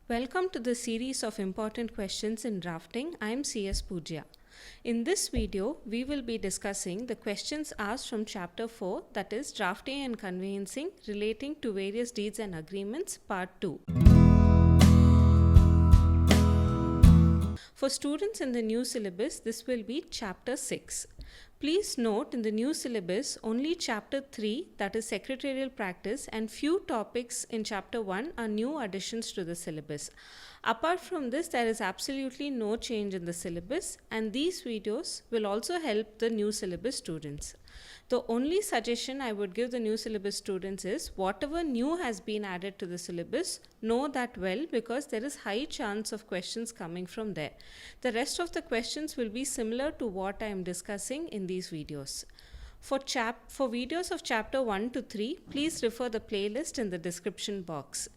Welcome to the series of important questions in drafting. I am CS Pooja. In this video, we will be discussing the questions asked from Chapter 4, that is Drafting and Conveyancing relating to various deeds and agreements, Part 2. For students in the new syllabus, this will be Chapter 6. Please note in the new syllabus, only Chapter 3, that is Secretarial Practice, and few topics in Chapter 1 are new additions to the syllabus. Apart from this, there is absolutely no change in the syllabus, and these videos will also help the new syllabus students. The only suggestion I would give the new syllabus students is whatever new has been added to the syllabus, know that well, because there is high chance of questions coming from there. The rest of the questions will be similar to what I am discussing in these videos. For videos of chapter 1 to 3, please refer the playlist in the description box.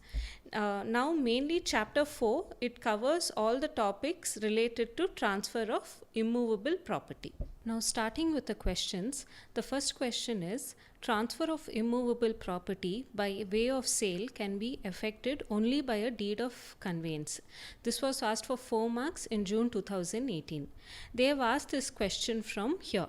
Now mainly chapter 4, it covers all the topics related to transfer of immovable property. Now starting with the questions, the first question is, transfer of immovable property by way of sale can be effected only by a deed of conveyance. This was asked for 4 marks in June 2018. They have asked this question from here.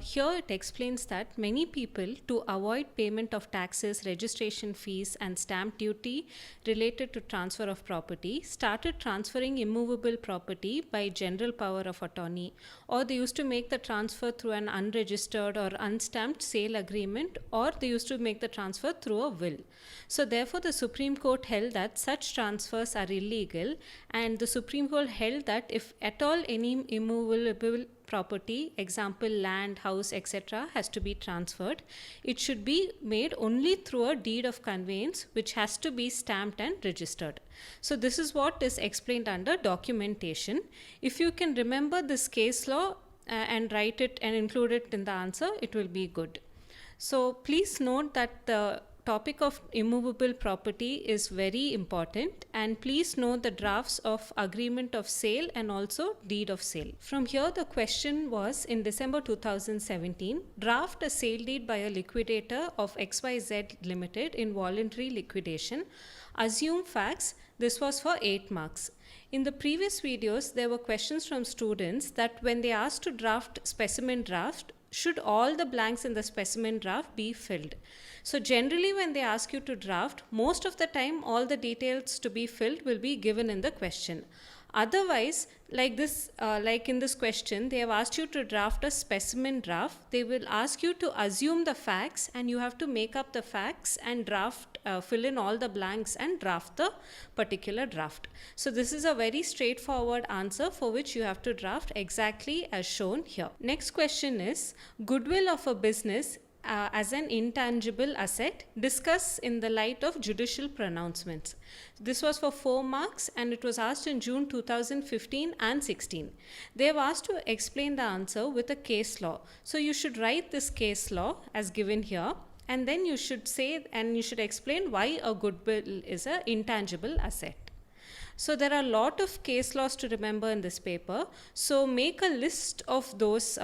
Here it explains that many people, to avoid payment of taxes, registration fees and stamp duty related to transfer of property, started transferring immovable property by general power of attorney, or they used to make the transfer through an unregistered or unstamped sale agreement, or they used to make the transfer through a will. So therefore the Supreme Court held that such transfers are illegal, and the Supreme Court held that if at all any immovable property, example land, house, etc., has to be transferred, it should be made only through a deed of conveyance, which has to be stamped and registered. So this is what is explained under documentation. If you can remember this case law and write it and include it in the answer, it will be good. So please note that the topic of immovable property is very important, and please note the drafts of agreement of sale and also deed of sale. From here the question was, in December 2017, draft a sale deed by a liquidator of XYZ Limited in voluntary liquidation. Assume facts. This was for 8 marks. In the previous videos, there were questions from students that when they asked to draft specimen draft, should all the blanks in the specimen draft be filled? So generally when they ask you to draft, most of the time all the details to be filled will be given in the question. Otherwise, like in this question, they have asked you to draft a specimen draft. They will ask you to assume the facts, and you have to make up the facts and fill in all the blanks and draft the particular draft. So this is a very straightforward answer for which you have to draft exactly as shown here. Next question is, goodwill of a business as an intangible asset, discuss in the light of judicial pronouncements. This was for 4 marks, and it was asked in June 2015 and 16. They have asked to explain the answer with a case law. So you should write this case law as given here, and then you should say and you should explain why a goodwill is an intangible asset. So there are a lot of case laws to remember in this paper. So make a list of those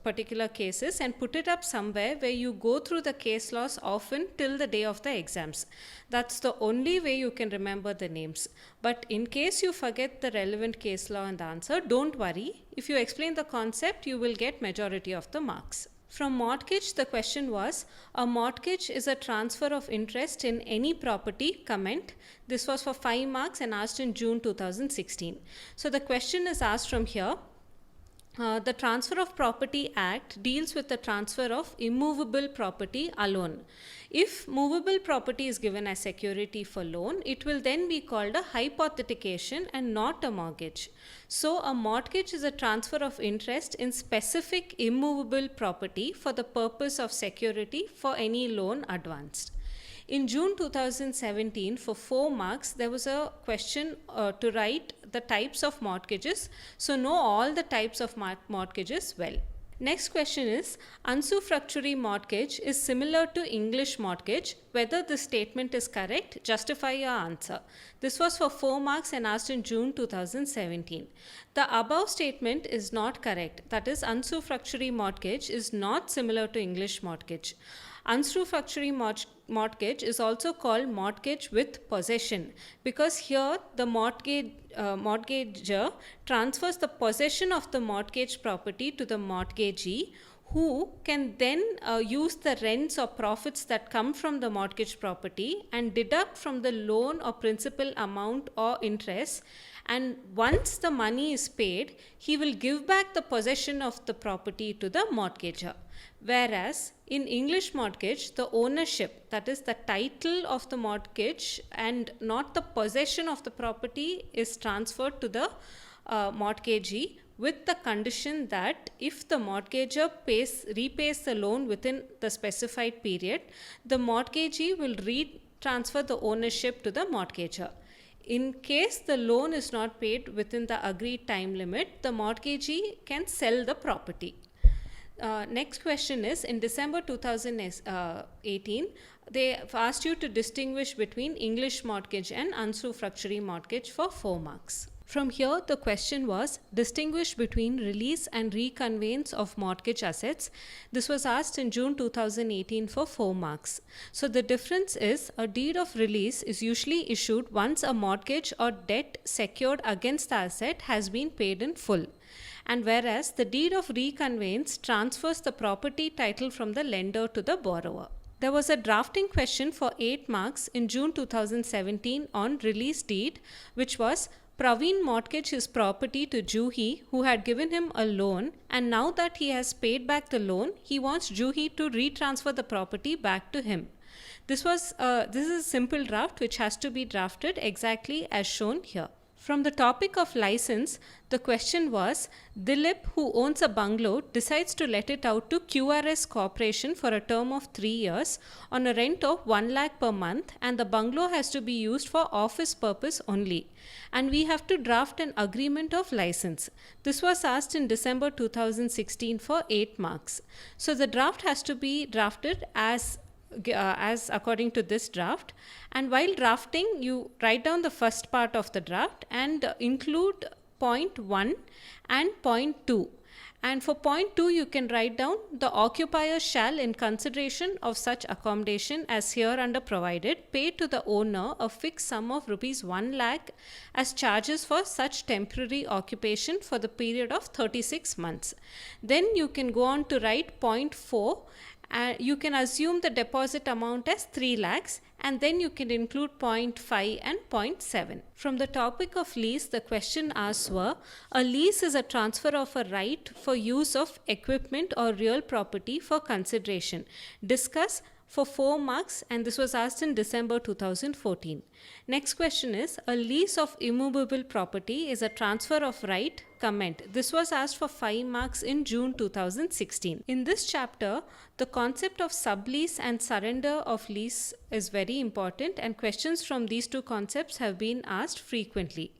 particular cases and put it up somewhere where you go through the case laws often till the day of the exams. That's the only way you can remember the names. But in case you forget the relevant case law and the answer, don't worry. If you explain the concept, you will get majority of the marks. From mortgage, the question was, a mortgage is a transfer of interest in any property, comment. This was for 5 marks and asked in June 2016. So the question is asked from here. The Transfer of Property Act deals with the transfer of immovable property alone. If movable property is given as security for loan, it will then be called a hypothecation and not a mortgage. So a mortgage is a transfer of interest in specific immovable property for the purpose of security for any loan advanced. In June 2017, for 4 marks, there was a question to write the types of mortgages. So know all the types of mortgages well. Next question is, usufructuary mortgage is similar to English mortgage. Whether this statement is correct, justify your answer. This was for 4 marks and asked in June 2017. The above statement is not correct. That is, usufructuary mortgage is not similar to English mortgage. Usufructuary mortgage is also called mortgage with possession, because here the mortgager transfers the possession of the mortgage property to the mortgagee, who can then use the rents or profits that come from the mortgage property and deduct from the loan or principal amount or interest. And once the money is paid, he will give back the possession of the property to the mortgager. Whereas in English mortgage, the ownership, that is the title of the mortgage and not the possession of the property, is transferred to the mortgagee, with the condition that if the mortgager repays the loan within the specified period, the mortgagee will transfer the ownership to the mortgager. In case the loan is not paid within the agreed time limit, the mortgagee can sell the property. Next question is, in December 2018, they asked you to distinguish between English mortgage and usufructuary mortgage for 4 marks. From here, the question was, distinguish between release and reconveyance of mortgage assets. This was asked in June 2018 for 4 marks. So the difference is, a deed of release is usually issued once a mortgage or debt secured against the asset has been paid in full. And whereas the deed of reconveyance transfers the property title from the lender to the borrower. There was a drafting question for 8 marks in June 2017 on release deed, which was, Praveen mortgaged his property to Juhi, who had given him a loan, and now that he has paid back the loan, he wants Juhi to retransfer the property back to him. This is a simple draft which has to be drafted exactly as shown here. From the topic of license, the question was, Dilip, who owns a bungalow, decides to let it out to QRS Corporation for a term of 3 years on a rent of 1 lakh per month, and the bungalow has to be used for office purpose only. And we have to draft an agreement of license. This was asked in December 2016 for 8 marks. So the draft has to be drafted as according to this draft, and while drafting you write down the first part of the draft and include point 1 and point 2, and for point 2 you can write down, the occupier shall, in consideration of such accommodation as hereunder provided, pay to the owner a fixed sum of rupees 1 lakh as charges for such temporary occupation for the period of 36 months. Then you can go on to write point 4. You can assume the deposit amount as 3 lakhs, and then you can include point 5 and point 7. From the topic of lease, the question asked were, a lease is a transfer of a right for use of equipment or real property for consideration. Discuss for 4 marks, and this was asked in December 2014. Next question is, a lease of immovable property is a transfer of right. Comment. This was asked for 5 marks in June 2016. In this chapter, the concept of sublease and surrender of lease is very important, and questions from these two concepts have been asked frequently.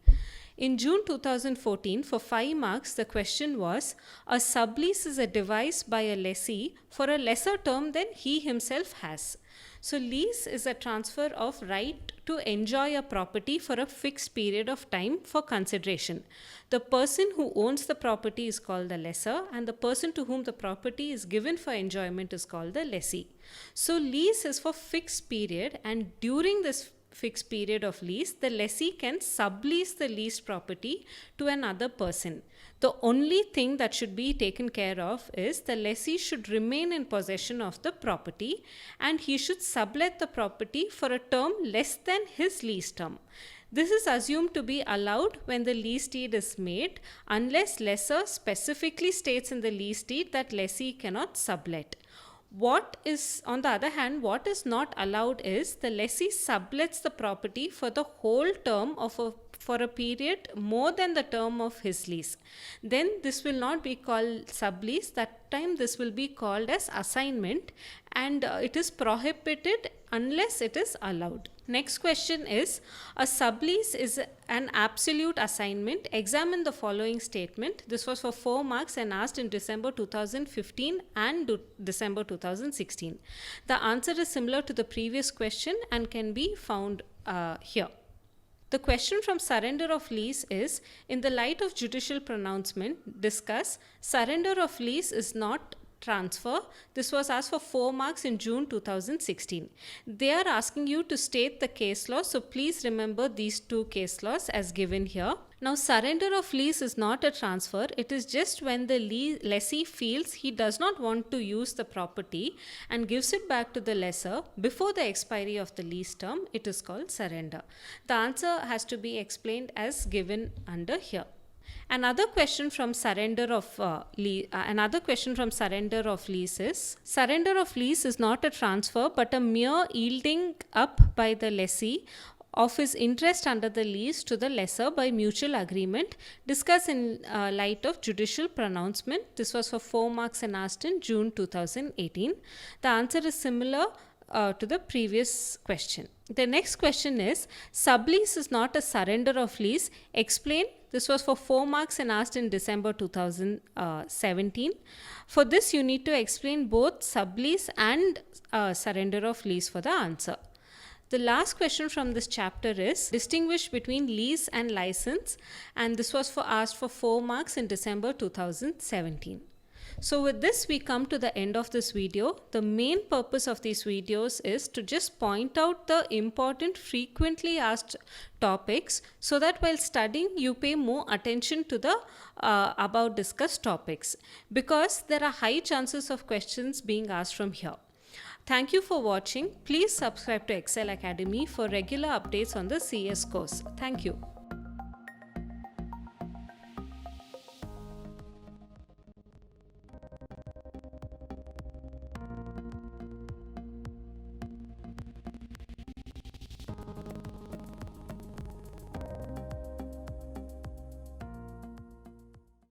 In June 2014, for 5 marks, the question was, a sublease is a device by a lessee for a lesser term than he himself has. So lease is a transfer of right to enjoy a property for a fixed period of time for consideration. The person who owns the property is called the lessor, and the person to whom the property is given for enjoyment is called the lessee. So lease is for fixed period, and during this fixed period of lease, the lessee can sublease the leased property to another person. The only thing that should be taken care of is the lessee should remain in possession of the property, and he should sublet the property for a term less than his lease term. This is assumed to be allowed when the lease deed is made, unless lessor specifically states in the lease deed that lessee cannot sublet. On the other hand, what is not allowed is the lessee sublets the property for the whole term for a period more than the term of his lease. Then this will not be called sublease. That time this will be called as assignment, and it is prohibited unless it is allowed. Next question is, a sublease is an absolute assignment. Examine the following statement. This was for 4 marks and asked in December 2015 and December 2016. The answer is similar to the previous question and can be found here. The question from surrender of lease is, in the light of judicial pronouncement, discuss, surrender of lease is not transfer. This was asked for 4 marks in June 2016. They are asking you to state the case law, so please remember these two case laws as given here. Now, surrender of lease is not a transfer. It is just when the lessee feels he does not want to use the property and gives it back to the lessor before the expiry of the lease term. It is called surrender. The answer has to be explained as given under here. Another question from surrender of lease is: surrender of lease is not a transfer but a mere yielding up by the lessee of his interest under the lease to the lessor by mutual agreement. Discuss in light of judicial pronouncement. This was for 4 marks and asked in June 2018. The answer is similar to the previous question. The next question is: sublease is not a surrender of lease. Explain. This was for 4 marks and asked in December 2017. For this, you need to explain both sublease and surrender of lease for the answer. The last question from this chapter is: distinguish between lease and license, and this was asked for 4 marks in December 2017. So with this, we come to the end of this video. The main purpose of these videos is to just point out the important frequently asked topics so that while studying you pay more attention to the above discussed topics, because there are high chances of questions being asked from here. Thank you for watching. Please subscribe to Excel Academy for regular updates on the CS course. Thank you.